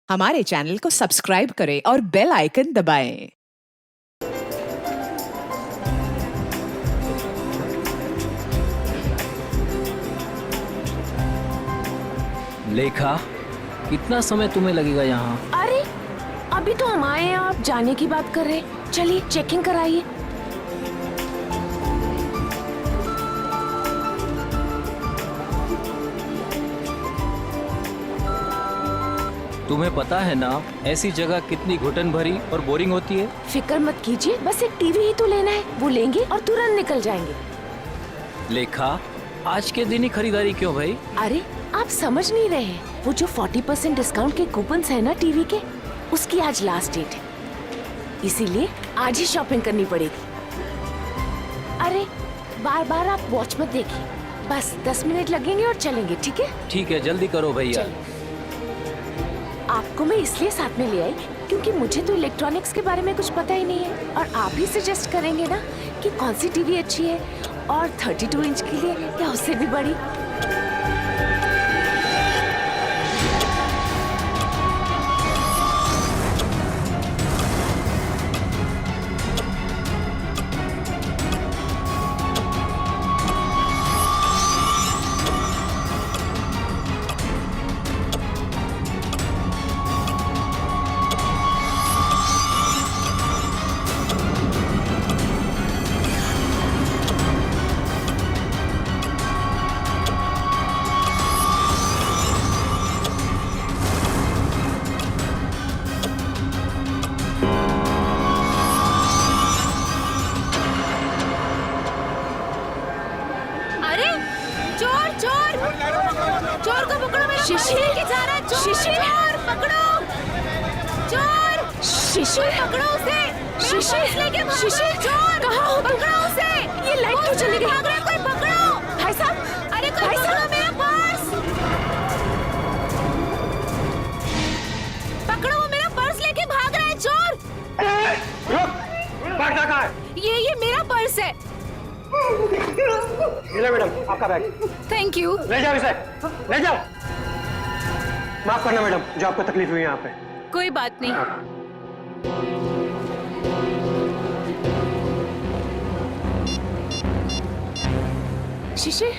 हमारे चैनल को सब्सक्राइब करें और बेल आइकन दबाएं। लेखा, कितना समय तुम्हें लगेगा यहाँ? अरे अभी तो हम आए हैं, आप जाने की बात कर रहे हैं। चलिए चेकिंग कराइए। तुम्हें पता है ना ऐसी जगह कितनी घुटन भरी और बोरिंग होती है। फिक्र मत कीजिए, बस एक टीवी ही तो लेना है, वो लेंगे और तुरंत निकल जाएंगे। लेखा, आज के दिन ही खरीदारी क्यों भाई? अरे आप समझ नहीं रहे हैं, वो जो 40% डिस्काउंट के कूपन्स है ना टीवी के, उसकी आज लास्ट डेट है, इसीलिए आज ही शॉपिंग करनी पड़ेगी। अरे बार बार आप वॉच मत देखिए, बस 10 मिनट लगेंगे और चलेंगे, ठीक है? ठीक है, जल्दी करो भैया। आपको मैं इसलिए साथ में ले आई क्योंकि मुझे तो इलेक्ट्रॉनिक्स के बारे में कुछ पता ही नहीं है, और आप ही सजेस्ट करेंगे ना कि कौन सी टीवी अच्छी है, और 32 इंच के लिए या उससे भी बड़ी। चोर को पकड़ो, मेरा शिशिर लेके जा रहा है चोर। शिशिर पकड़ो, चोर। शिशिर पकड़ो उसे, शिशिर लेके शिशिर चोर। कहाँ हो? पकड़ो उसे। ये लाइट क्यों चली गई? भाग रहा है कोई, पकड़ो। भाई साहब, अरे कोई पकड़ो मेरा पर्स। पकड़ो, वो मेरा पर्स लेके भाग रहा है चोर। रुक, बैग कहाँ है? ये मेरा पर्स है। मिला मैडम आपका बैग। Thank you. ले जाओ इसे, ले जाओ। माफ करना मैडम, जो आपको तकलीफ हुई यहाँ पे। कोई बात नहीं। शिशिर,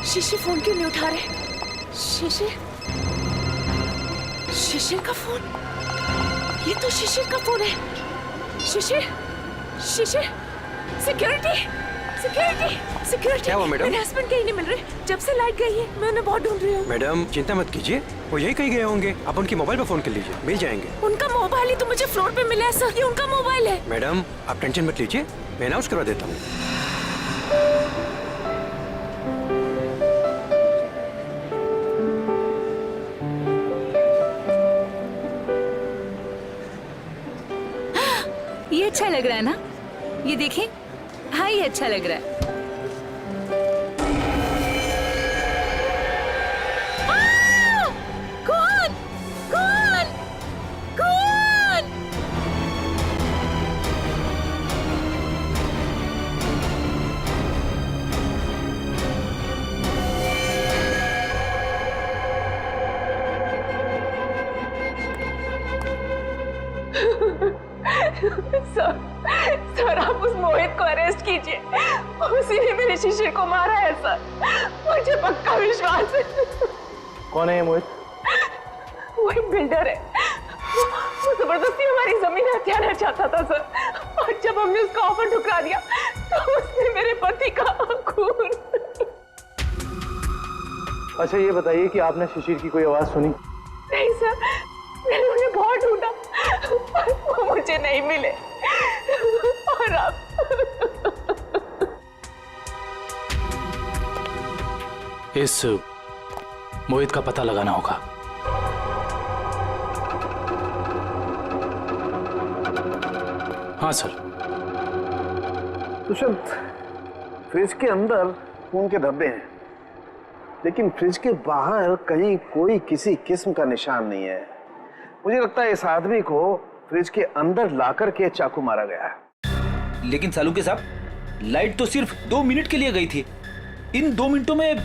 शिशिर फोन क्यों नहीं उठा रहे? शिशिर, शिशिर का फोन, ये तो शिशिर का फोन है। शिशिर, शिशिर, सिक्योरिटी, सिक्योरिटी, सिक्योरिटी। क्या हुआ मैडम? मेरे हस्बैंड कहीं नहीं मिल रहे, जब से लाइट गई है मैं उन्हें बहुत ढूंढ रही हूँ। मैडम चिंता मत कीजिए, वो यही कहीं गए होंगे। आप उनके मोबाइल पे फोन कर लीजिए, मिल जाएंगे। उनका मोबाइल ही तो मुझे फ्लोर पे मिला है सर, ये उनका मोबाइल है। मैडम आप टेंशन मत लीजिए, मैं अनाउंस करवा देता हूँ। ये अच्छा लग रहा है ना? ये देखें, हाँ ये अच्छा लग रहा है। कौन? कौन? कौन? सर आप उस मोहित को अरेस्ट कीजिए, उसी ने मेरे शिशिर को मारा है सर, मुझे पक्का विश्वास है। कौन है ये मोहित? वो एक बिल्डर है, वो जबरदस्ती हमारी जमीन हथियाना चाहता था सर, और जब हमने उसका ऑफर ठुकरा दिया तो उसने मेरे पति का खून। अच्छा ये बताइए कि आपने शिशिर की कोई आवाज सुनी? नहीं सर, मैंने उन्हें बहुत ढूंढा, वो मुझे नहीं मिले, और अब इस मोहित का पता लगाना होगा। हाँ सर। दुष्यंत, फ्रिज के अंदर खून के धब्बे हैं, लेकिन फ्रिज के बाहर कहीं कोई किसी किस्म का निशान नहीं है। मुझे लगता है इस आदमी को फ्रिज के अंदर लाकर के चाकू मारा गया है। लेकिन सालू के साहब, लाइट तो सिर्फ 2 मिनट के लिए गई थी। इन 2 मिनटों में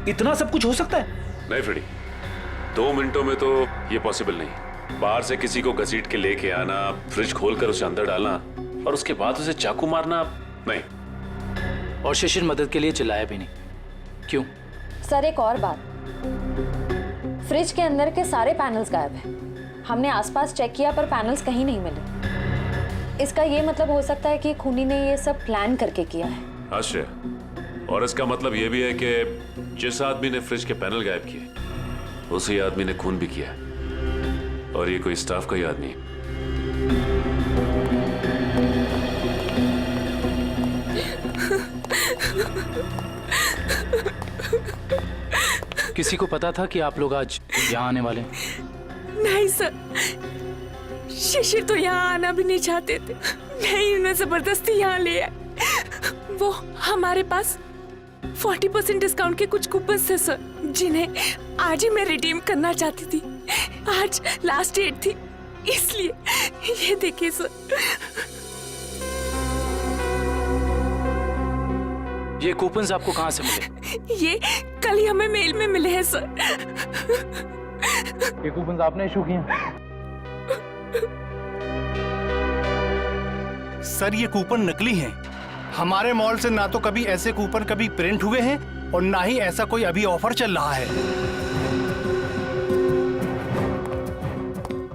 इतना सब कुछ हो सकता है? नहीं फ्रेडी, 2 मिनटों में तो ये पॉसिबल नहीं। बाहर से किसी को घसीट के लेके आना, फ्रिज खोलकर उसे अंदर डालना और उसके बाद उसे चाकू मारना, नहीं। और शिशिर मदद के लिए चिल्लाया भी नहीं। क्यों? सर एक और बात, फ्रिज के अंदर के सारे पैनल्स गायब हैं। हमने आसपास चेक किया पर पैनल्स कहीं नहीं मिले। इसका ये मतलब हो सकता है कि खूनी ने ये सब प्लान करके किया है। आश्चर्य। और इसका मतलब ये भी है कि जिस आदमी ने फ्रिज के पैनल गायब किए उसी आदमी ने खून भी किया, और ये कोई स्टाफ का ही आदमी है। किसी को पता था कि आप लोग आज यहाँ आने वाले हैं? नहीं सर, शिशिर तो यहाँ आना भी नहीं चाहते थे। नहीं, उन्हें जबरदस्ती यहाँ ले आए। वो हमारे पास 40% डिस्काउंट के कुछ कूपन्स थे सर, जिन्हें आज ही मैं रिडीम करना चाहती थी। आज लास्ट डेट थी, इसलिए ये देखिए सर। ये कूपन्स आपको कहाँ से मिले? ये कल ही हमें मेल में मिले हैं सर। ये कूपन्स आपने इशू किए? सर ये कूपन नकली हैं। हमारे मॉल से ना तो कभी ऐसे कूपन कभी प्रिंट हुए हैं और ना ही ऐसा कोई अभी ऑफर चल रहा है।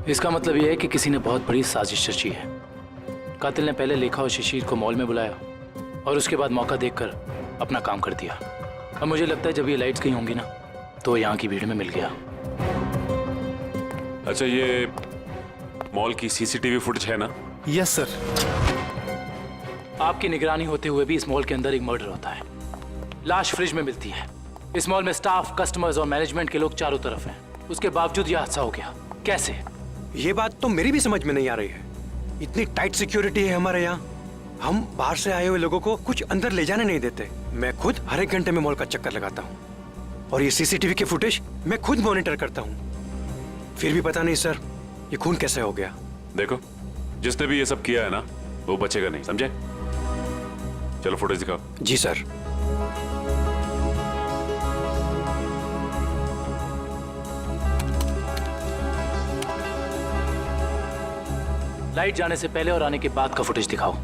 इसका मतलब यह है कि किसी ने बहुत बड़ी साजिश रची है। कातिल ने पहले लेखा और शिशिर को मॉल में बुलाया और उसके बाद मौका देखकर अपना काम कर दिया। अब मुझे लगता है जब ये लाइट्स गई होंगी ना तो यहाँ की भीड़ में मिल गया। अच्छा, ये मॉल की सीसीटीवी फुटेज है ना? Yes sir. आपकी निगरानी होते हुए भी इस मॉल के अंदर एक मर्डर होता है। लाश फ्रिज में मिलती है। इस मॉल में स्टाफ, कस्टमर्स और मैनेजमेंट के लोग चारों तरफ हैं। उसके बावजूद यह हादसा हो गया। कैसे? ये बात तो मेरी भी समझ में नहीं आ रही है। इतनी टाइट सिक्योरिटी है हमारे यहाँ, हम बाहर से आए हुए लोगों को कुछ अंदर ले जाने नहीं देते। मैं खुद हर एक घंटे में मॉल का चक्कर लगाता हूँ और ये सीसीटीवी की फुटेज मैं खुद मॉनिटर करता हूँ। फिर भी पता नहीं सर, ये खून कैसे हो गया। देखो, जिसने भी ये सब किया है ना वो बचेगा नहीं, समझे? चलो फुटेज दिखाओ। जी सर। लाइट जाने से पहले और आने के बाद का फुटेज दिखाओ।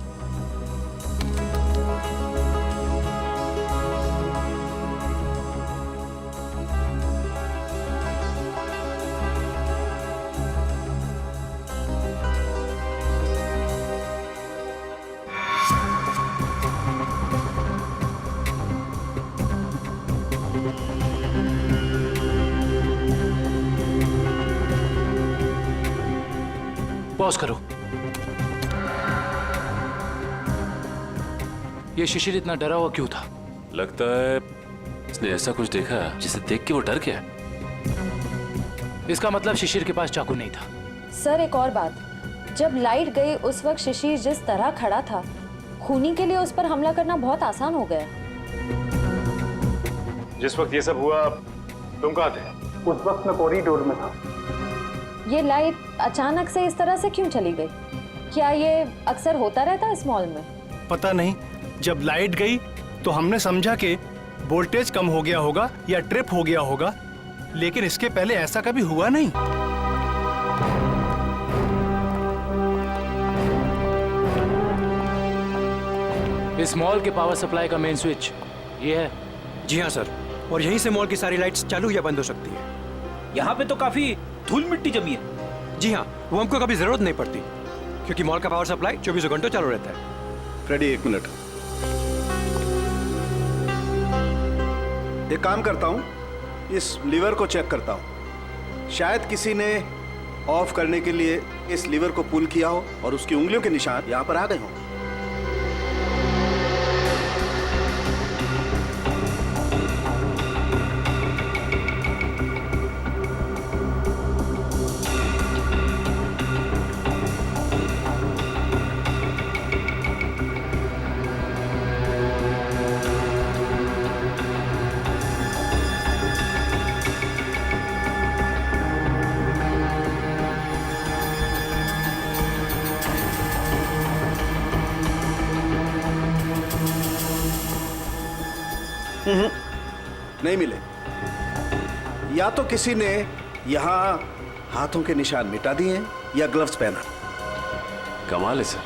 पॉज करो। ये शिशिर इतना डरा हुआ क्यों था? लगता है इसने ऐसा कुछ देखा जिसे देख के वो डर गया। इसका मतलब शिशिर के पास चाकू नहीं था। सर एक और बात, जब लाइट गई उस वक्त शिशिर जिस तरह खड़ा था, खूनी के लिए उस पर हमला करना बहुत आसान हो गया। जिस वक्त ये सब हुआ तुम कहाँ थे? उस वक्त मैं कॉरिडोर में था। ये लाइट अचानक से इस तरह से क्यों चली गई? क्या ये अक्सर होता रहता है इस मॉल में? पता नहीं, जब लाइट गई तो हमने समझा कि वोल्टेज कम हो गया होगा या ट्रिप हो गया होगा, लेकिन इसके पहले ऐसा कभी हुआ नहीं। इस मॉल के पावर सप्लाई का मेन स्विच ये है? जी हाँ सर, और यहीं से मॉल की सारी लाइट्स चालू या बंद हो सकती है। यहाँ पे तो काफी धूल मिट्टी जमी है। जी हाँ, वो हमको कभी जरूरत नहीं पड़ती क्योंकि मॉल का पावर सप्लाई 24 घंटों चालू रहता है। फ्रेडी एक मिनट, एक काम करता हूँ, इस लीवर को चेक करता हूँ। शायद किसी ने ऑफ करने के लिए इस लीवर को पुल किया हो और उसकी उंगलियों के निशान यहाँ पर आ गए हों। नहीं मिले। या तो किसी ने यहाँ हाथों के निशान मिटा दिए हैं या ग्लव्स पहना। कमाल है सर।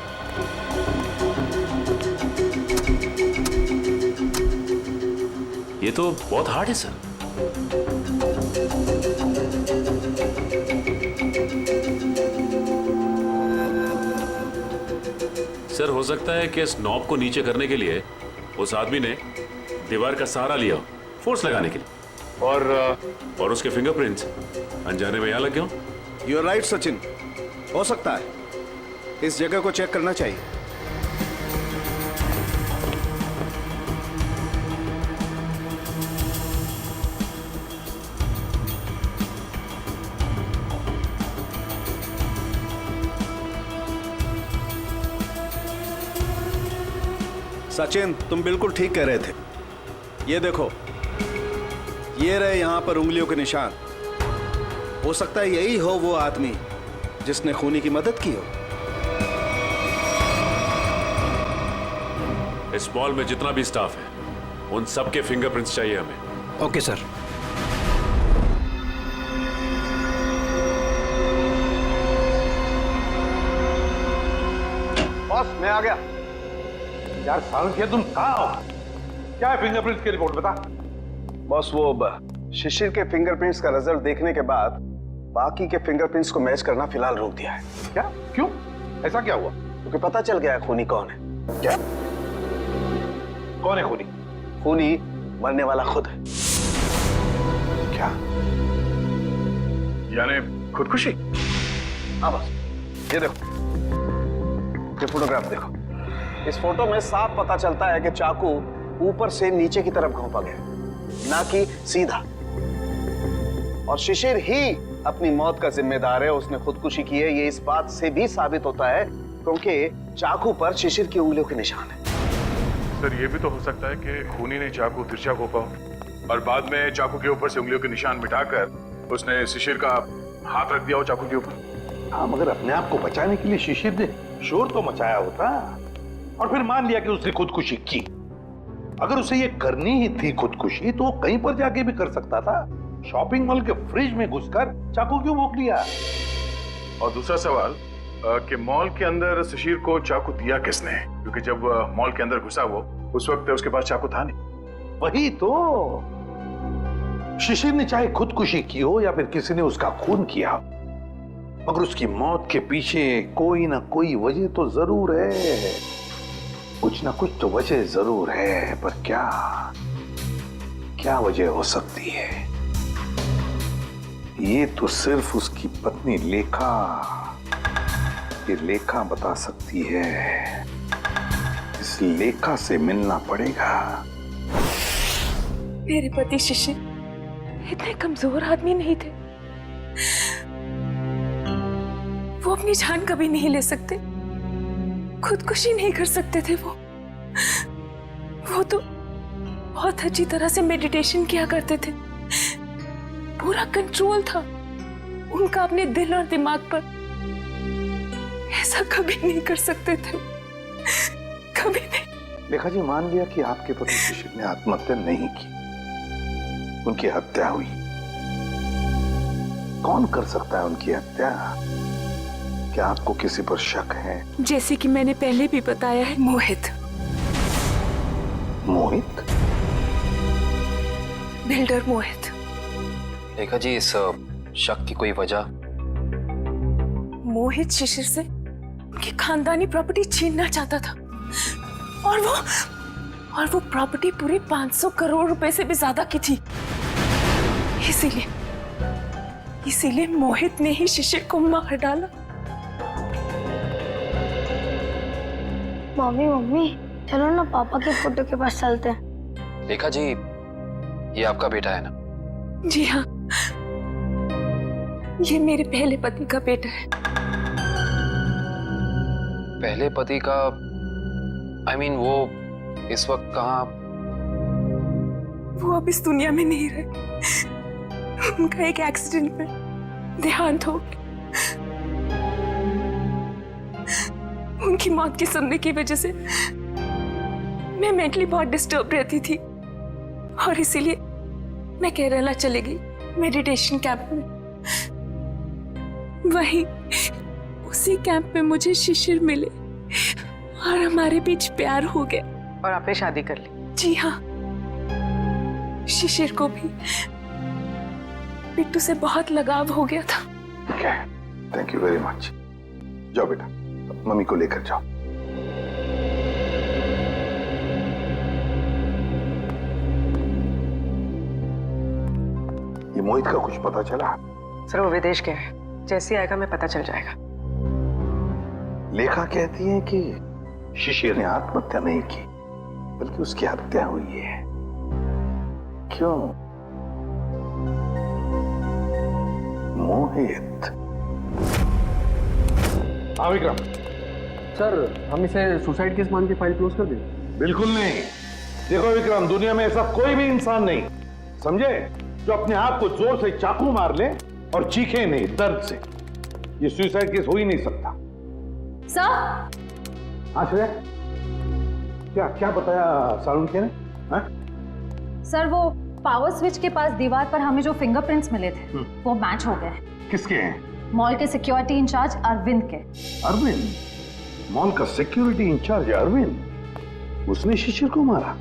ये तो बहुत हार्ड है सर। सर हो सकता है कि इस नॉब को नीचे करने के लिए उस आदमी ने दीवार का सहारा लिया, फोर्स लगाने के लिए, और उसके फिंगरप्रिंट्स अनजाने में यहां लग गए। यू आर राइट सचिन, हो सकता है। इस जगह को चेक करना चाहिए। सचिन, तुम बिल्कुल ठीक कह रहे थे। ये देखो, ये रहे यहां पर उंगलियों के निशान। हो सकता है यही हो वो आदमी जिसने खूनी की मदद की हो। इस मॉल में जितना भी स्टाफ है उन सबके फिंगरप्रिंट्स चाहिए हमें। Okay sir. बॉस, मैं आ गया। यार सालंकिया, तुम कहाँ हो? क्या है फिंगरप्रिंट्स की रिपोर्ट, बता। बॉस, वो शिशिर के फिंगरप्रिंट्स का रिजल्ट देखने के बाद बाकी के फिंगरप्रिंट्स को मैच करना फिलहाल रोक दिया है। क्या? क्यों? ऐसा क्या हुआ? क्योंकि पता चल गया है खूनी कौन है। क्या? कौन है खूनी? खूनी मरने वाला खुद है। क्या? यानी खुदकुशी? हाँ बॉस, ये देखो, ये फोटोग्राफ देखो। इस फोटो में साफ पता चलता है कि चाकू ऊपर से नीचे की तरफ घोंपा गया, ना कि सीधा। और शिशिर ही अपनी मौत का जिम्मेदार है, उसने खुदकुशी की है। ये इस बात से भी साबित होता है क्योंकि चाकू पर शिशिर की उंगलियों के निशान है। सर, ये भी तो हो सकता है कि खूनी ने चाकू तिरछा घोंपा हो और बाद में चाकू के ऊपर से उंगलियों के निशान मिटाकर उसने शिशिर का हाथ रख दिया हो चाकू के ऊपर। हाँ, मगर अपने आप को बचाने के लिए शिशिर ने शोर तो मचाया होता और फिर मान लिया कि उसने खुदकुशी की। अगर उसे ये करनी ही थी खुदकुशी तो वो कहीं पर जाके भी कर सकता था। शॉपिंग मॉल के फ्रिज में घुसकर चाकू क्यों भोंक लिया? और दूसरा सवाल कि मॉल के अंदर शिशिर को चाकू दिया किसने? क्योंकि जब मॉल के अंदर घुसा वो, उस वक्त उसके पास चाकू था नहीं। वही तो, शिशिर ने चाहे खुदकुशी की हो या फिर किसी ने उसका खून किया, मगर उसकी मौत के पीछे कोई ना कोई वजह तो जरूर है। कुछ ना कुछ तो वजह जरूर है, पर क्या वजह हो सकती है? ये तो सिर्फ उसकी पत्नी लेखा बता सकती है। इस लेखा से मिलना पड़ेगा। मेरे पति शिशिर इतने कमजोर आदमी नहीं थे। वो अपनी जान कभी नहीं ले सकते, खुदकुशी नहीं कर सकते थे। वो तो बहुत अच्छी तरह से मेडिटेशन किया करते थे। पूरा कंट्रोल था उनका अपने दिल और दिमाग पर। ऐसा कभी नहीं कर सकते थे, कभी नहीं। लेखा जी, मान लिया कि आपके पति शिशिर ने आत्महत्या नहीं की, उनकी हत्या हुई। कौन कर सकता है उनकी हत्या? क्या आपको किसी पर शक है? जैसे कि मैंने पहले भी बताया है, मोहित। मोहित? बिल्डर मोहित। देखा जी, इस शक की कोई वजह? मोहित शिशिर से उनकी खानदानी प्रॉपर्टी छीनना चाहता था और वो प्रॉपर्टी पूरे 500 करोड़ रुपए से भी ज्यादा की थी। इसीलिए मोहित ने ही शिशिर को मार डाला। मम्मी चलो ना पापा के फोटो के पास चलते हैं। देखा जी, ये आपका बेटा है ना? जी हाँ, ये मेरे पहले पति का बेटा है। पहले पति का? I mean, वो इस वक्त कहाँ? वो अब इस दुनिया में नहीं रहे। उनका एक एक्सीडेंट में देहांत हो गया। उनकी मौत के सदमे की वजह से मैं मेंटली बहुत डिस्टर्ब रहती थी और इसीलिए मैं केरला चली गई मेडिटेशन कैंप में। वहीं उसी कैंप में मुझे शिशिर मिले और हमारे बीच प्यार हो गया। और आपने शादी कर ली? जी हाँ, शिशिर को भी बिट्टू से बहुत लगाव हो गया था। Thank you very much. जाओ बेटा, मम्मी को लेकर जाओ। ये मोहित का कुछ पता चला? सर वो विदेश गया है, जैसे आएगा मैं पता चल जाएगा। लेखा कहती है कि शिशिर ने आत्महत्या नहीं की बल्कि उसकी हत्या हुई है। क्यों? मोहित। हाँ विक्रम। सर हम इसे सुसाइड केस मान के फाइल क्लोज कर दें? बिल्कुल नहीं। देखो विक्रम, दुनिया में ऐसा कोई भी इंसान नहीं, समझे, जो अपने आप को जोर से चाकू मार ले और चीखे नहीं दर्द से। ये सुसाइड केस हो ही नहीं सकता। सर। आश्रय, क्या बताया सारुंखे ने? हाँ? सर वो पावर स्विच के पास दीवार पर हमें जो फिंगरप्रिंट्स मिले थे वो मैच हो गए। किसके हैं? मॉल के सिक्योरिटी इंचार्ज अरविंद के। अरविंद? मॉल का सिक्योरिटी इंचार्ज अरविंद? उसने शिशिर को मारा?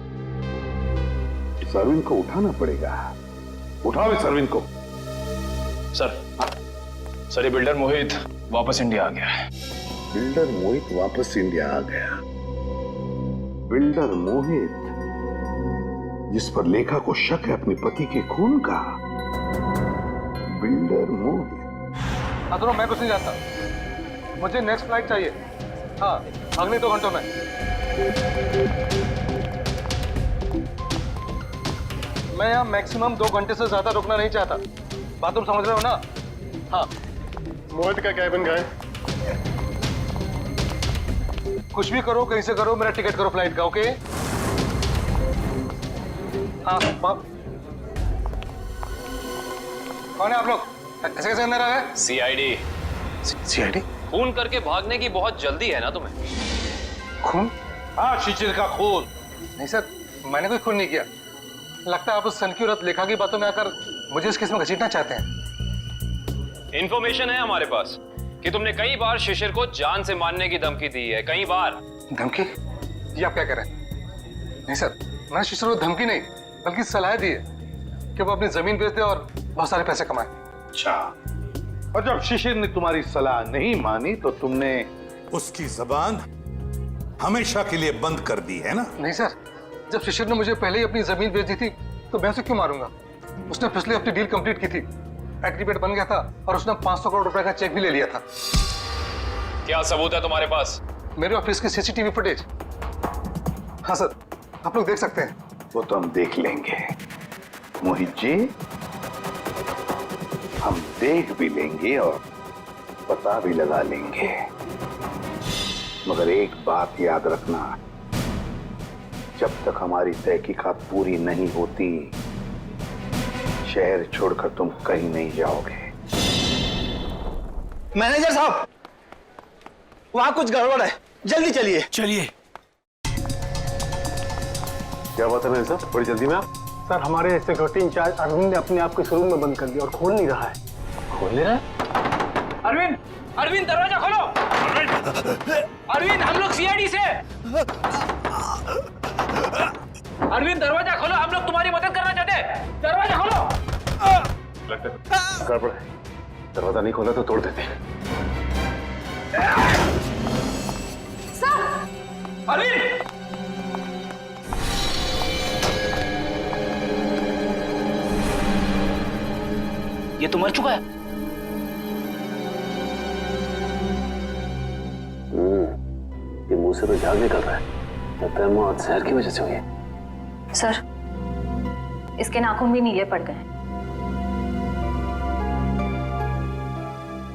इस अरविंद को उठाना पड़ेगा। उठाओ इस अरविंद को। सर ये बिल्डर मोहित वापस इंडिया आ गया है। बिल्डर मोहित वापस इंडिया आ गया? बिल्डर मोहित जिस पर लेखा को शक है अपने पति के खून का? बिल्डर मोहित। अदरो मैं कुछ नहीं जानता, मुझे नेक्स्ट फ्लाइट चाहिए। हाँ, अगले 2 घंटों में। मैं यहाँ मैक्सिमम 2 घंटे से ज्यादा रुकना नहीं चाहता। बात तुम समझ रहे हो ना? हाँ। मोहित का कैबिन गए। कुछ भी करो, कहीं से करो, मेरा टिकट करो फ्लाइट का। ओके? हाँ। कौन है आप लोग? ऐसे कैसे अंदर आ गए? सीआईडी। सीआईडी? खून करके भागने की बहुत जल्दी है ना तुम्हें? खून? हाँ, शिशिर का खून। नहीं सर, मैंने कोई खून नहीं किया। लगता है आप उस सनकी औरत लेखा की बातों में आकर मुझे इस केस में घसीटना चाहते हैं। इंफॉर्मेशन है हमारे पास कि तुमने कई बार शिशिर को जान से मारने की धमकी दी है। कई बार। धमकी? ये आप क्या कह रहे हैं? नहीं सर, मैंने शिशिर को धमकी नहीं बल्कि सलाह दी है कि वो अपनी जमीन बेच दे और बहुत सारे पैसे कमाए। अच्छा, और जब शिशिर ने तुम्हारी सलाह नहीं मानी तो तुमने उसकी जबान हमेशा के लिए बंद कर दी है ना? नहीं सर, जब शिशिर ने मुझे पहले ही अपनी जमीन बेच दी थी तो मैं उसे क्यों मारूंगा? उसने पिछले हफ्ते डील कंप्लीट की थी, एग्रीमेंट बन गया था और उसने 500 करोड़ रुपए का चेक भी ले लिया था। क्या सबूत है तुम्हारे पास? मेरे ऑफिस की सीसीटीवी फुटेज। हाँ सर, आप लोग देख सकते हैं। वो तो हम देख लेंगे मोहित जी, हम देख भी लेंगे और पता भी लगा लेंगे। मगर एक बात याद रखना, जब तक हमारी तहकीकात पूरी नहीं होती शहर छोड़कर तुम कहीं नहीं जाओगे। मैनेजर साहब, वहां कुछ गड़बड़ है, जल्दी चलिए। चलिए। क्या बात है मैनेजर साहब, बड़ी जल्दी में आप? सर, हमारे सिक्योरिटी इंचार्ज अरविंद ने अपने आप को इस रूम में बंद कर दिया और खोल नहीं रहा है। खोल नहीं रहा है? अरविंद, अरविंद दरवाजा खोलो। अरविंद, हम लोग सीआईडी से। अरविंद दरवाजा खोलो, हम लोग तुम्हारी मदद करना चाहते हैं। दरवाजा खोलो। लगता है गड़बड़ है, दरवाजा नहीं खोला तो तोड़ देते हैं। अरविंद! ये तो मर चुका है। ये मुंह से तो झाग निकल रहा है। लगता है मौत जहर की वजह से हुई है। सर, इसके नाखून भी नीले पड़ गए।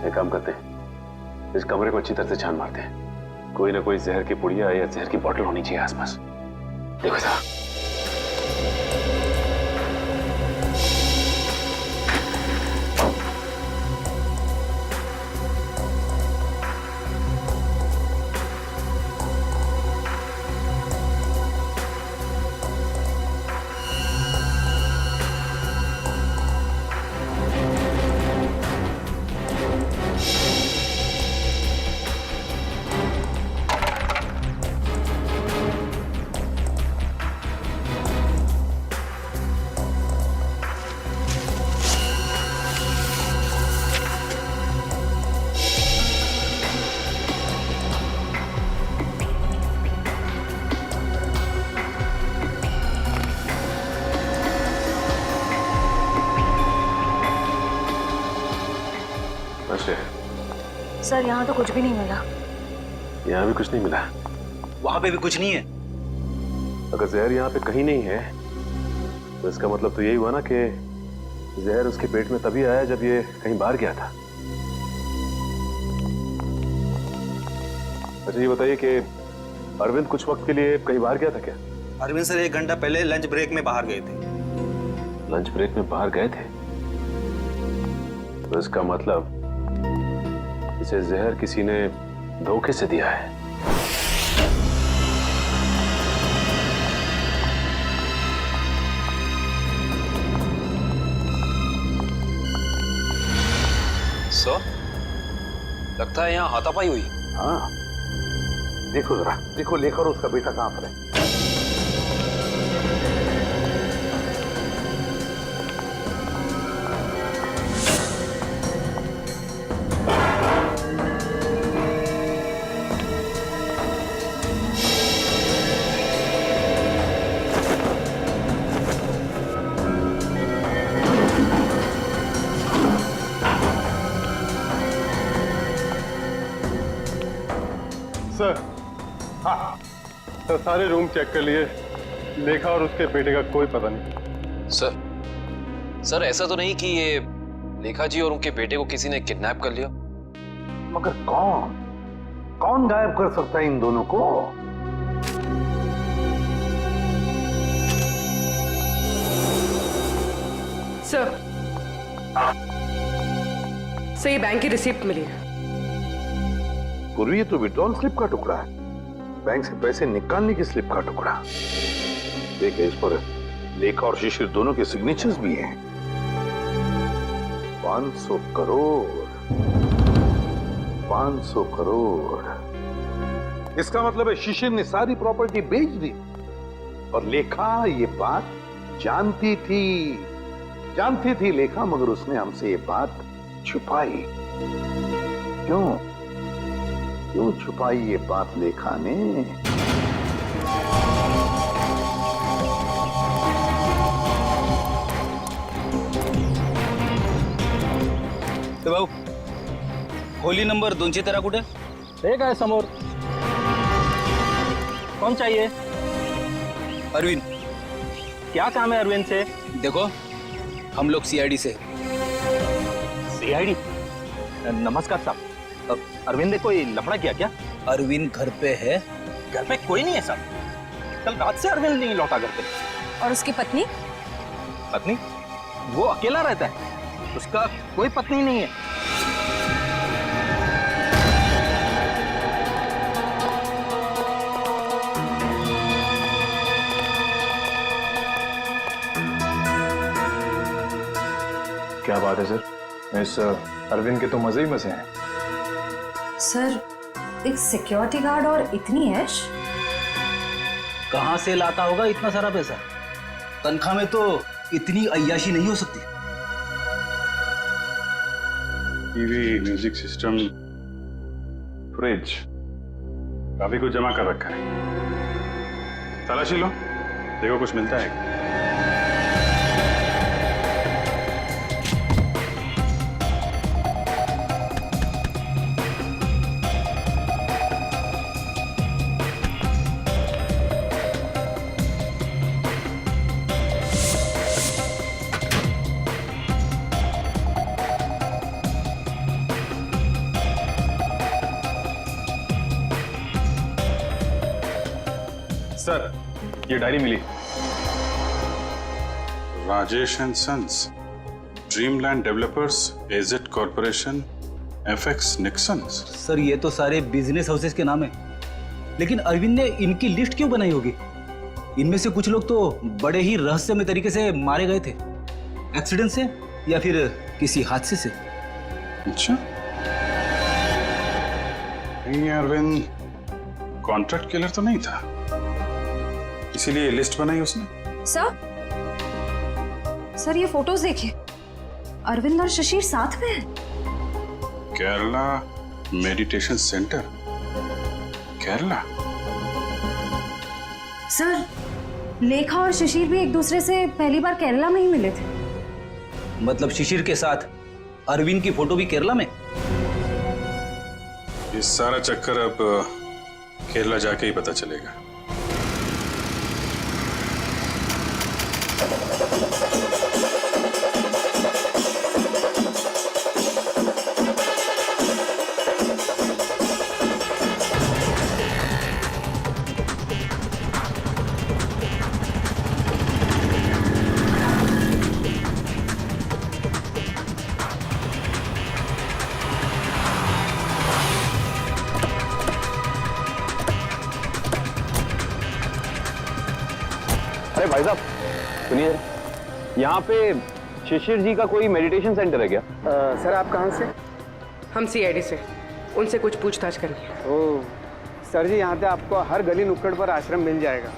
एक काम करते हैं, इस कमरे को अच्छी तरह से छान मारते हैं। कोई ना कोई जहर की पुड़िया या जहर की बोतल होनी चाहिए आसपास। देखो साहब। से? सर यहाँ तो कुछ भी नहीं मिला। यहाँ भी कुछ नहीं मिला? वहां पे भी कुछ नहीं है। अगर जहर यहाँ पे कहीं नहीं है तो इसका मतलब तो यही हुआ ना कि जहर उसके पेट में तभी आया जब ये कहीं बाहर गया था। अच्छा ये बताइए कि अरविंद कुछ वक्त के लिए कहीं बाहर गया था क्या? अरविंद सर 1 घंटा पहले लंच ब्रेक में बाहर गए थे। लंच ब्रेक में बाहर गए थे? तो इसका मतलब इसे जहर किसी ने धोखे से दिया है। सर, लगता है यहाँ हाथापाई हुई। हाँ, देखो जरा, देखो लेखा और उसका बेटा कहां पर है। सर, हाँ सर, सारे रूम चेक कर लिए, लेखा और उसके बेटे का कोई पता नहीं। सर ऐसा तो नहीं कि ये लेखा जी और उनके बेटे को किसी ने किडनैप कर लिया? मगर कौन गायब कर सकता है इन दोनों को? सर, ये बैंक की रिसिप्ट मिली है। पूर्वी ये तो विड्रॉल स्लिप का टुकड़ा है, बैंक से पैसे निकालने की स्लिप का टुकड़ा। देखिए इस पर लेखा और शिशिर दोनों के सिग्नेचर्स भी हैं। 500 करोड़, 500 करोड़। इसका मतलब है शिशिर ने सारी प्रॉपर्टी बेच दी और लेखा ये बात जानती थी लेखा, मगर उसने हमसे ये बात छुपाई। क्यों छुपाई ये बात लेखा ने? तो भाऊ, खोली नंबर 200 तेरा कुठे? एक आहे समोर. कौन चाहिए? अरविंद. क्या काम है अरविंद से? देखो, हम लोग सीआईडी से। सीआईडी? नमस्कार साहब, अरविंद ने कोई लफड़ा किया क्या? अरविंद घर पे है। घर पे कोई नहीं है साहब, कल रात से अरविंद नहीं लौटा घर पे। और उसकी पत्नी? पत्नी? वो अकेला रहता है, उसका कोई पत्नी नहीं है। क्या बात है सर, इस अरविंद के तो मजे ही मजे हैं। सर, एक सिक्योरिटी गार्ड और इतनी ऐश? कहां से लाता होगा इतना सारा पैसा? तनख्वाह में तो इतनी अय्याशी नहीं हो सकती। टीवी, म्यूजिक सिस्टम, फ्रिज, काफी कुछ जमा कर रखा है। तलाशी लो, देखो कुछ मिलता है। सर, ये डायरी मिली। Rajesh and sons, Dreamland developers, AZ corporation, FX Nixons. Sir, ये तो सारे बिजनेस हाउसेस के नाम है, लेकिन अरविंद ने इनकी लिस्ट क्यों बनाई होगी? इनमें से कुछ लोग तो बड़े ही रहस्यमय तरीके से मारे गए थे, एक्सीडेंट से या फिर किसी हादसे से। अच्छा, ये अरविंद कॉन्ट्रैक्ट किलर तो नहीं था, इसीलिए लिस्ट बनाई उसने। सर ये फोटोज देखिए, अरविंद और शशिर साथ में हैं। Kerala meditation centre, Kerala. Sir, लेखा और शशिर भी एक दूसरे से पहली बार केरला में ही मिले थे। मतलब शिशिर के साथ अरविंद की फोटो भी केरला में? ये सारा चक्कर अब केरला जाके ही पता चलेगा। अरे भाई साहब सुनिए, यहाँ पे शिशिर जी का कोई मेडिटेशन सेंटर है क्या? सर आप कहाँ से? हम सीआईडी से, उनसे कुछ पूछताछ करनी है। ओह सर जी, यहाँ पे आपको हर गली नुक्कड़ पर आश्रम मिल जाएगा।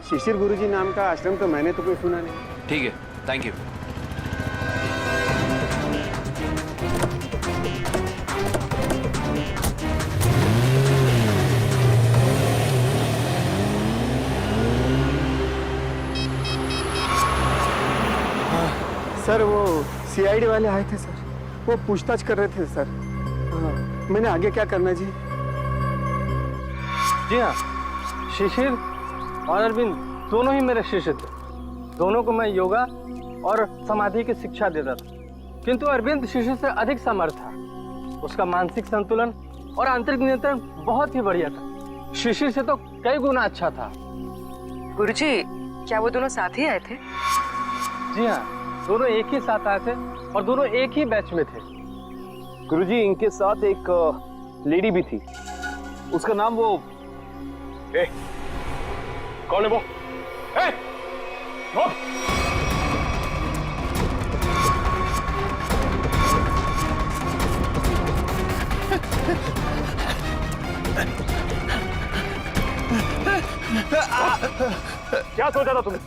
शिशिर गुरुजी नाम का आश्रम तो मैंने तो कोई सुना नहीं। ठीक है, थैंक यू। सर वो सीआईडी वाले आए थे सर, वो पूछताछ कर रहे थे सर। हाँ, मैंने आगे क्या करना जी? जी हाँ, शिशिर और अरविंद दोनों ही मेरे शिष्य थे। दोनों को मैं योगा और समाधि की शिक्षा देता था, किंतु अरविंद शिशिर से अधिक समर्थ था। उसका मानसिक संतुलन और आंतरिक नियंत्रण बहुत ही बढ़िया था। शिशिर से तो कई गुना अच्छा था। गुरुजी, क्या वो दोनों साथ ही आए थे? जी हाँ, दोनों एक ही साथ आए थे और दोनों एक ही बैच में थे। गुरुजी, इनके साथ एक लेडी भी थी, उसका नाम वो कौन है वो? वो? क्या सोचा था तुमने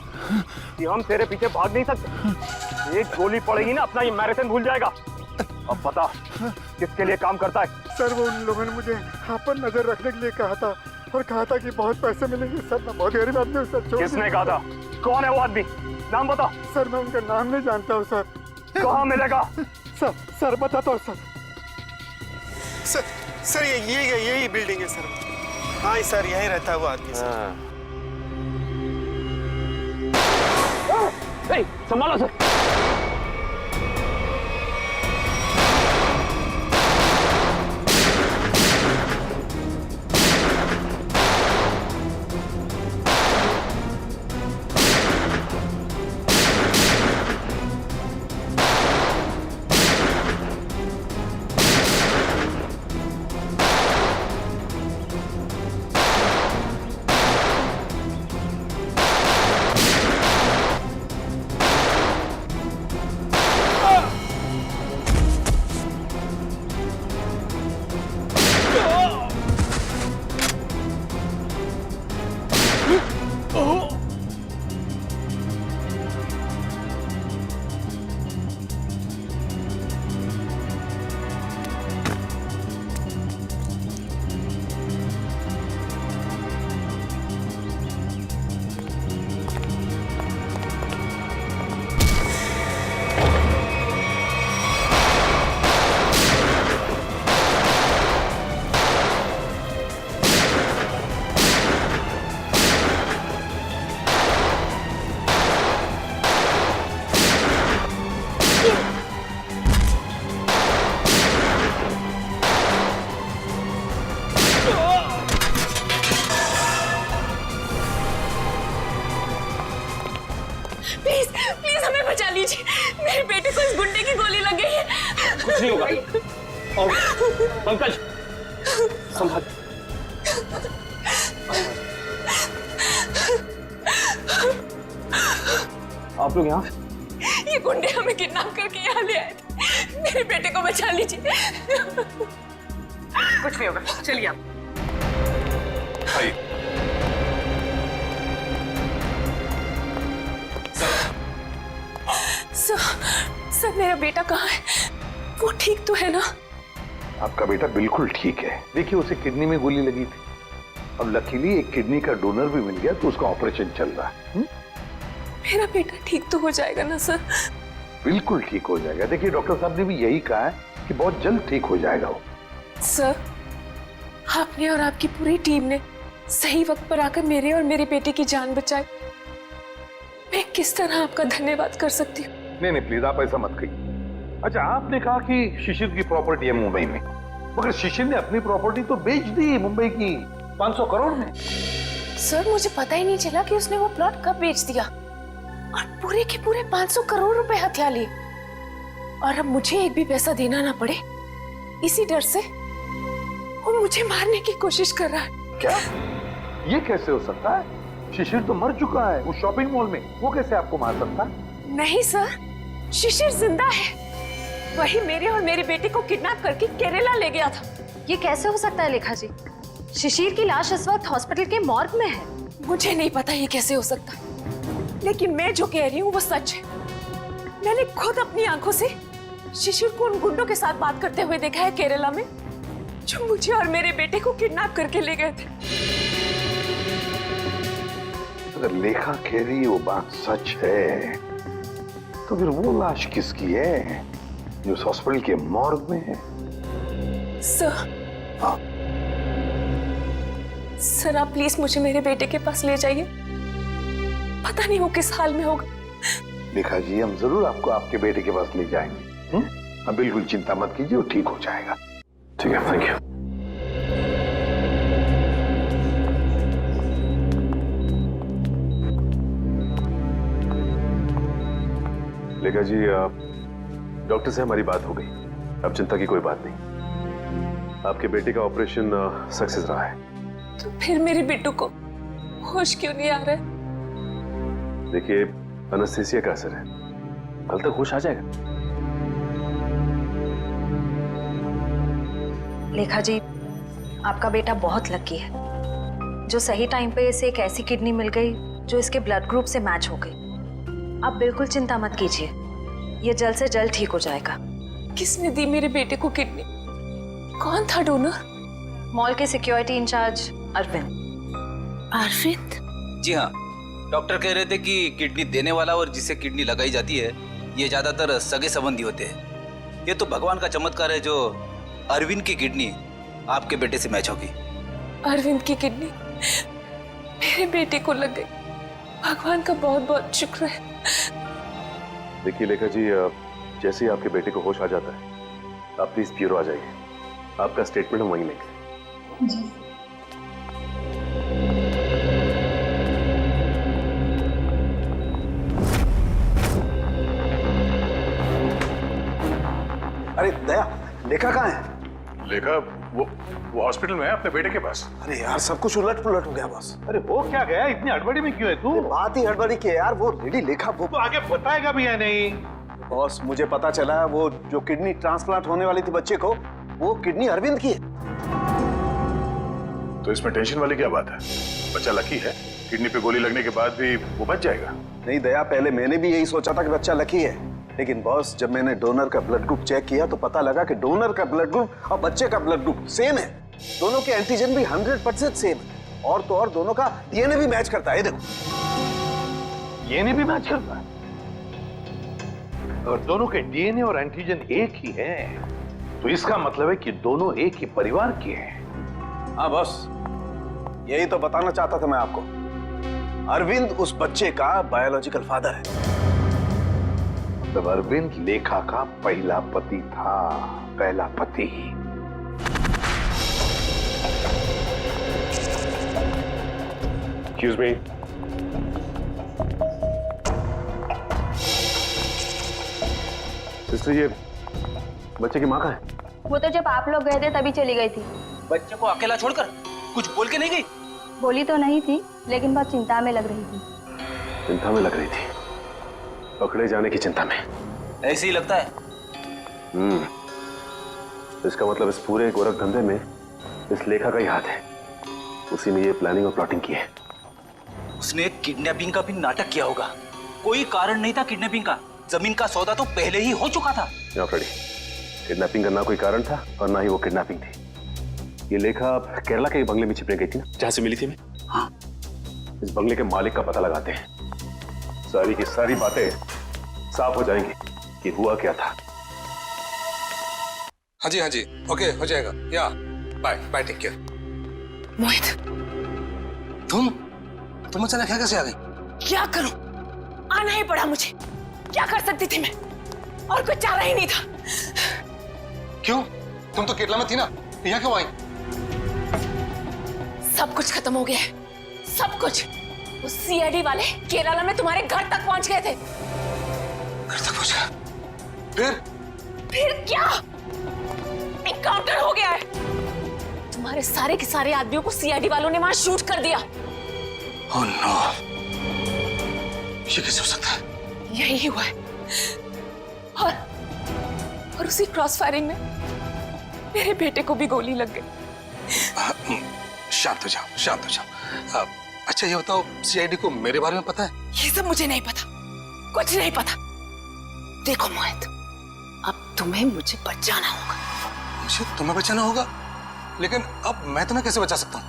कि हम तेरे पीछे भाग नहीं सकते? एक गोली पड़ेगी ना, अपना ये मैराथन भूल जाएगा। अब बता किसके लिए काम करता है? सर वो उन लोगों ने मुझे यहाँ पर नजर रखने के लिए कहा था और कहा था कि बहुत पैसे मिलेंगे। सर मैं बहुत गरीब आदमी हूँ सर। किसने कहा था? कौन है वो आदमी? नाम बता। सर मैं उनका नाम नहीं जानता हूँ सर। कहाँ मिलेगा? सर बताता हूँ सर। सर यही बिल्डिंग है सर। हाँ सर, यही रहता है वो आदमी सर। संभालो सर। प्लीज हमें बचा लीजिए। मेरे बेटे को इस गुंडे की गोली लग गई है। कुछ नहीं होगा। और पंकज संभाल। आप लोग यहाँ? ये गुंडे हमें किडनैप करके यहाँ ले आए थे। मेरे बेटे को बचा लीजिए। कुछ नहीं होगा, चलिए आप। सर मेरा बेटा कहाँ है? वो ठीक तो है ना? आपका बेटा बिल्कुल ठीक है। देखिए उसे किडनी में गोली लगी थी, अब लकीली एक किडनी का डोनर भी मिल गया तो उसका ऑपरेशन चल रहा है। मेरा बेटा ठीक तो हो जाएगा ना सर? बिल्कुल ठीक हो जाएगा। देखिए डॉक्टर साहब ने भी यही कहा है कि बहुत जल्द ठीक हो जाएगा वो। सर आपने और आपकी पूरी टीम ने सही वक्त पर आकर मेरे और मेरे बेटे की जान बचाई। मैं किस तरह आपका धन्यवाद कर सकती हूँ? नहीं नहीं प्लीज आप ऐसा मत कहिए। अच्छा आपने कहा कि शिशिर की प्रॉपर्टी है मुंबई में, मगर शिशिर ने अपनी प्रॉपर्टी तो बेच दी मुंबई की 500 करोड़ में। सर मुझे पता ही नहीं चला कि उसने वो प्लॉट कब बेच दिया और पूरे के पूरे 500 करोड़ रुपए हथिया लिए। और अब मुझे एक भी पैसा देना ना पड़े, इसी डर से वो मुझे मारने की कोशिश कर रहा है। क्या? ये कैसे हो सकता है? शिशिर तो मर चुका है उस शॉपिंग मॉल में, वो कैसे आपको मार सकता है? नहीं सर, शिशिर जिंदा है। वही मेरे और मेरे बेटे को किडनैप करके केरला ले गया था। ये कैसे हो सकता है लेखा जी? शिशिर की लाश इस वक्त हॉस्पिटल के मॉर्ग में है। मुझे नहीं पता ये कैसे हो सकता है, लेकिन मैं जो कह रही हूँ वो सच है। मैंने खुद अपनी आंखों से शिशिर को उन गुंडों के साथ बात करते हुए देखा है केरला में, जो मुझे और मेरे बेटे को किडनैप करके ले गए थे। अगर लेखा कह रही वो बात सच है तो फिर वो लाश किसकी है जो उस हॉस्पिटल के मॉर्ग में है? सर, सर आप प्लीज मुझे मेरे बेटे के पास ले जाइए। पता नहीं वो किस हाल में होगा। लेखा जी हम जरूर आपको आपके बेटे के पास ले जाएंगे। अब बिल्कुल चिंता मत कीजिए, वो ठीक हो जाएगा। ठीक है, थैंक यू। लेखा जी डॉक्टर से हमारी बात हो गई, अब चिंता की कोई बात नहीं। आपके बेटे का ऑपरेशन सक्सेस रहा है। तो फिर मेरे बेटू को होश क्यों नहीं आ रहा है? देखिए एनेस्थीसिया का असर है, कल तक होश आ जाएगा। लेखा जी आपका बेटा बहुत लकी है, जो सही टाइम पे इसे एक ऐसी किडनी मिल गई जो इसके ब्लड ग्रुप से मैच हो गई। आप बिल्कुल चिंता मत कीजिए, ये जल्द से जल्द ठीक हो जाएगा। किसने दी मेरे बेटे को किडनी? कौन था डोनर? मॉल के सिक्योरिटी इंचार्ज अरविंद। अरविंद? जी हाँ, डॉक्टर कह रहे थे कि किडनी देने वाला और जिसे किडनी लगाई जाती है ये ज्यादातर सगे संबंधी होते हैं। ये तो भगवान का चमत्कार है जो अरविंद की किडनी आपके बेटे से मैच होगी। अरविंद की किडनी मेरे बेटे को लग गई। भगवान का बहुत बहुत शुक्र है। देखिए लेखा जी जैसे ही आपके बेटे को होश आ जाता है आप प्लीज ब्यूरो आ जाइए, आपका स्टेटमेंट हम वहीं लेंगे। जी। अरे दया, लेखा कहाँ है? लेखा वो हॉस्पिटल में है अपने बेटे के पास। अरे यार सब कुछ उलट पुलट हो गया बॉस। अरे वो क्या गया, इतनी हड़बड़ी में क्यों है तू? बात ही हड़बड़ी की है यार। वो लेडी लेखा वो तो आगे बताएगा भी या नहीं? बॉस मुझे पता चला वो जो किडनी ट्रांसप्लांट होने वाली थी बच्चे को, वो किडनी अरविंद की है। तो इसमें टेंशन वाली क्या बात है? बच्चा लकी है, किडनी पे गोली लगने के बाद भी वो बच जाएगा। नहीं दया, पहले मैंने भी यही सोचा था कि बच्चा लकी है, लेकिन बॉस जब मैंने डोनर का ब्लड ग्रुप चेक किया तो पता लगा कि डोनर का ब्लड ग्रुप और बच्चे का ब्लड ग्रुप सेम है। दोनों के एंटीजन भी 100% सेम है, और तो और दोनों का डीएनए भी मैच करता है। देखो डीएनए भी मैच करता है, और दोनों के डीएनए और एंटीजन एक ही हैं, तो इसका मतलब है कि दोनों एक ही परिवार के हैं। हाँ बॉस, यही तो बताना चाहता था मैं आपको। अरविंद उस बच्चे का बायोलॉजिकल फादर है। तब अरविंद लेखा का पहला पति था, पहला पति। एक्सक्यूज मी, सिस्टर ये बच्चे की माँ कहाँ है? वो तो जब आप लोग गए थे तभी चली गई थी। बच्चे को अकेला छोड़कर कुछ बोल के नहीं गई? बोली तो नहीं थी, लेकिन बहुत चिंता में लग रही थी। चिंता में लग रही थी? पकड़े जाने की चिंता में? ऐसे ही लगता है। इसका मतलब इस पूरे गोरख धंधे में इस लेखा का ही हाथ है। उसी ने ये प्लानिंग और प्लॉटिंग की है। उसने किडनैपिंग का भी नाटक किया होगा। कोई कारण नहीं था किडनैपिंग का, जमीन का सौदा तो पहले ही हो चुका था। फ्रेडी, किडनैपिंग का ना कोई कारण था और ना ही वो किडनैपिंग थी। ये लेखा केरला के बंगले में छिपने गई थी ना, जहां से मिली थी मैं। हाँ, इस बंगले के मालिक का पता लगाते हैं, सारी की सारी बातें साफ हो जाएंगी कि हुआ क्या था। हाँ जी, ओके हो जाएगा। या बाय बाय, टेक केयर। मोहित, तुम अचानक यहाँ कैसे आ गई? क्या करूं? आना ही पड़ा मुझे। क्या कर सकती थी मैं? और कुछ चारा ही नहीं था। क्यों? तुम तो केरला में थी ना, यहाँ क्यों आई? सब कुछ खत्म हो गया है, सब कुछ। उस सीआईडी वाले केरला में तुम्हारे घर तक पहुंच गए थे। घर तक पहुंच गया? फिर क्या? एनकाउंटर हो गया है। तुम्हारे सारे के सारे आदमियों को सीआईडी वालों ने वहां शूट कर दिया। ओह नो, ये कैसे हो सकता है? यही हुआ है। और उसी क्रॉस फायरिंग में मेरे बेटे को भी गोली लग गई। शांत हो जाओ, शांत हो जाओ। अच्छा ये बताओ, सीआईडी को मेरे बारे में पता है? ये सब मुझे नहीं पता, कुछ नहीं पता। देखो मोहित, अब तुम्हें मुझे बचाना होगा। मुझे तुम्हें बचाना होगा? लेकिन अब मैं तुम्हें कैसे बचा सकता हूँ?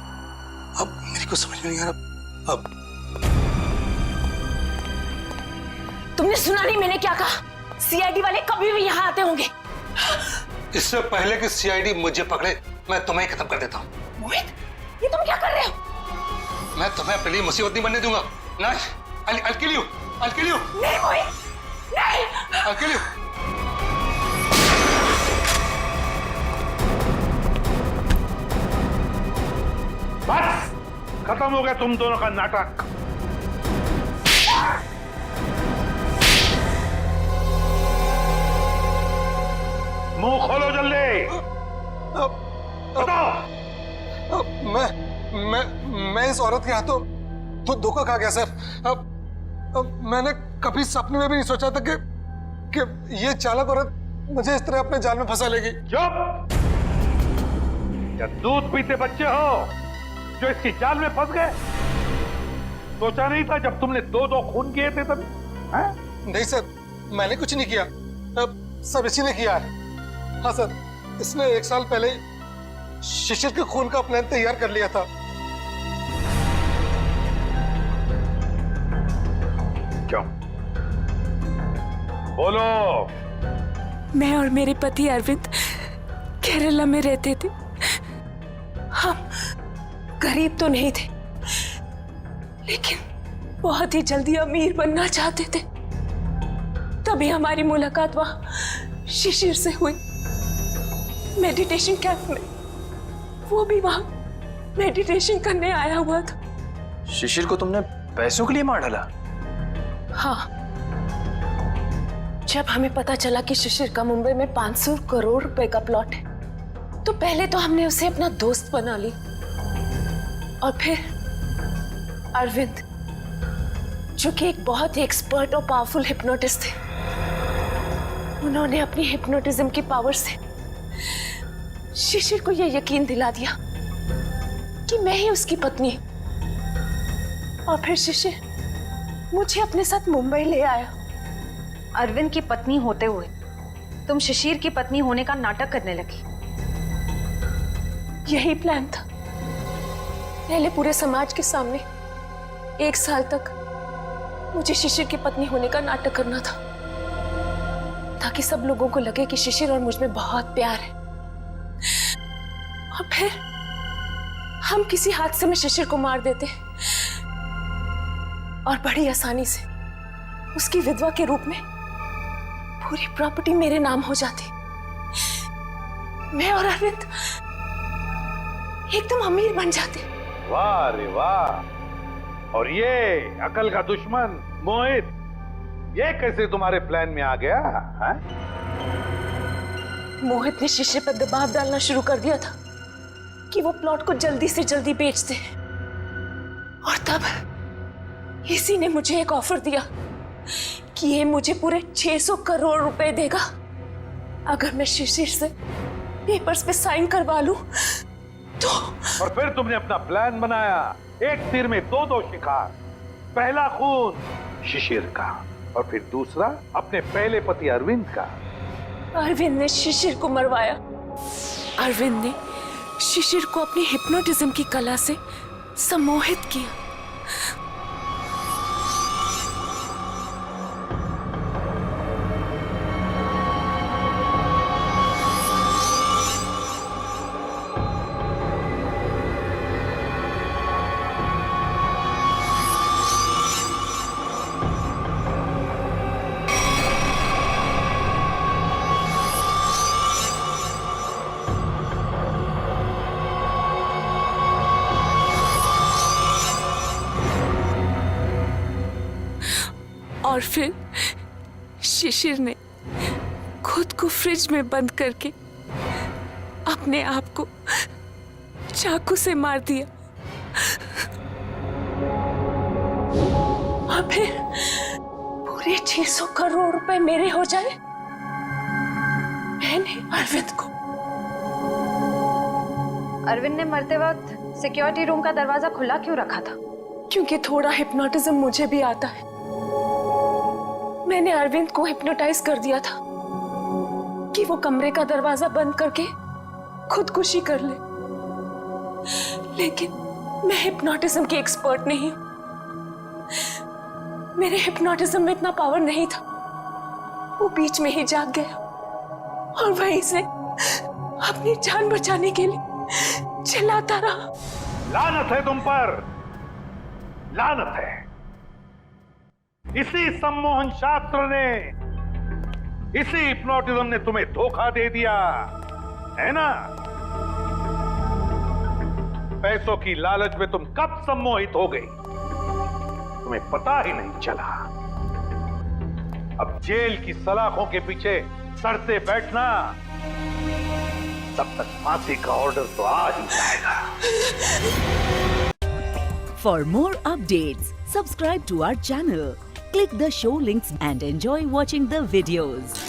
अब मेरी कुछ समझ में नहीं आ रहा। अब तुमने सुना नहीं मैंने क्या कहा? सीआईडी वाले कभी भी यहाँ आते होंगे। इससे पहले कि सीआईडी मुझे पकड़े, मैं तुम्हें खत्म कर देता हूँ। मोहित, ये तुम क्या कर रहे हो? मैं तुम्हें अपने लिए मुसीबत नहीं बनने दूंगा। नहीं, I'll kill you. I'll kill you. नहीं मोहित, नहीं। I'll kill you. बस खत्म हो गया तुम दोनों का नाटक। मुंह खोलो जल्दी। बताओ। मैं इस औरत के हाथों तो धोखा खा गया सर। अब मैंने कभी सपने में भी नहीं सोचा था कि ये चालाक औरत मुझे इस तरह अपने जाल में फंसा लेगी। चुप! क्या दूध पीते बच्चे हो जो इसकी जाल में फंस गए? सोचा नहीं था जब तुमने दो खून किए थे तब? नहीं सर, मैंने कुछ नहीं किया। सब इसी ने किया है। हाँ सर, इसने 1 साल पहले शिशिर के खून का प्लान तैयार कर लिया था। क्यों? बोलो। मैं और मेरे पति अरविंद केरला में रहते थे। हम गरीब तो नहीं थे, लेकिन बहुत ही जल्दी अमीर बनना चाहते थे। तभी हमारी मुलाकात वहां शिशिर से हुई, मेडिटेशन कैंप में। वो भी वहां मेडिटेशन करने आया हुआ था। शिशिर को तुमने पैसों के लिए मार डाला? हाँ, जब हमें पता चला कि शिशिर का मुंबई में 500 करोड़ रुपए का प्लॉट है, तो पहले तो हमने उसे अपना दोस्त बना ली, और फिर अरविंद, जो कि एक बहुत ही एक्सपर्ट और पावरफुल हिप्नोटिस्ट थे, उन्होंने अपनी हिप्नोटिज्म की पावर से शिशिर को यह यकीन दिला दिया कि मैं ही उसकी पत्नी हूं। और फिर शिशिर मुझे अपने साथ मुंबई ले आया। अरविंद की पत्नी होते हुए तुम शिशिर की पत्नी होने का नाटक करने लगी। यही प्लान था। पहले पूरे समाज के सामने 1 साल तक मुझे शिशिर की पत्नी होने का नाटक करना था, ताकि सब लोगों को लगे कि शिशिर और मुझ में बहुत प्यार है। और फिर हम किसी हादसे में शिशिर को मार देते और बड़ी आसानी से उसकी विधवा के रूप में पूरी प्रॉपर्टी मेरे नाम हो जाती। मैं और अरविंद एकदम अमीर बन जाते। वाह रे वाह! और ये अकल का दुश्मन मोहित, ये कैसे तुम्हारे प्लान में आ गया? है? मोहित ने शिशिर पर दबाव डालना शुरू कर दिया था कि वो प्लॉट को जल्दी से जल्दी बेच दे। और तब इसी ने मुझे एक ऑफर दिया कि ये मुझे पूरे 600 करोड़ रुपए देगा अगर मैं शिशिर से पेपर्स पे साइन करवा लूं तो। और फिर तुमने अपना प्लान बनाया, एक तीर में दो शिकार। पहला खून शिशिर का, और फिर दूसरा अपने पहले पति अरविंद का। अरविंद ने शिशिर को मरवाया। अरविंद ने शिशिर को अपनी हिप्नोटिज्म की कला से सम्मोहित किया। और फिर शिशिर ने खुद को फ्रिज में बंद करके अपने आप को चाकू से मार दिया। और फिर पूरे 600 करोड़ रुपए मेरे हो जाए। मैंने अरविंद को। अरविंद ने मरते वक्त सिक्योरिटी रूम का दरवाजा खुला क्यों रखा था? क्योंकि थोड़ा हिप्नोटिज्म मुझे भी आता है। मैंने अरविंद को हिप्नोटाइज कर दिया था कि वो कमरे का दरवाजा बंद करके खुदकुशी कर ले। लेकिन मैं हिप्नोटिज्म की एक्सपर्ट नहीं हूं। मेरे हिप्नोटिज्म में इतना पावर नहीं था। वो बीच में ही जाग गया और वहीं से अपनी जान बचाने के लिए चिल्लाता रहा। लानत है तुम पर, लानत है। इसी सम्मोहन शास्त्र ने, इसी हिप्नोटिज्म ने तुम्हें धोखा दे दिया है ना? पैसों की लालच में तुम कब सम्मोहित हो गई, तुम्हें पता ही नहीं चला। अब जेल की सलाखों के पीछे सड़ते बैठना, तब तक फांसी का ऑर्डर तो आ ही जाएगा। For more updates, subscribe to our channel, click the show links and enjoy watching the videos.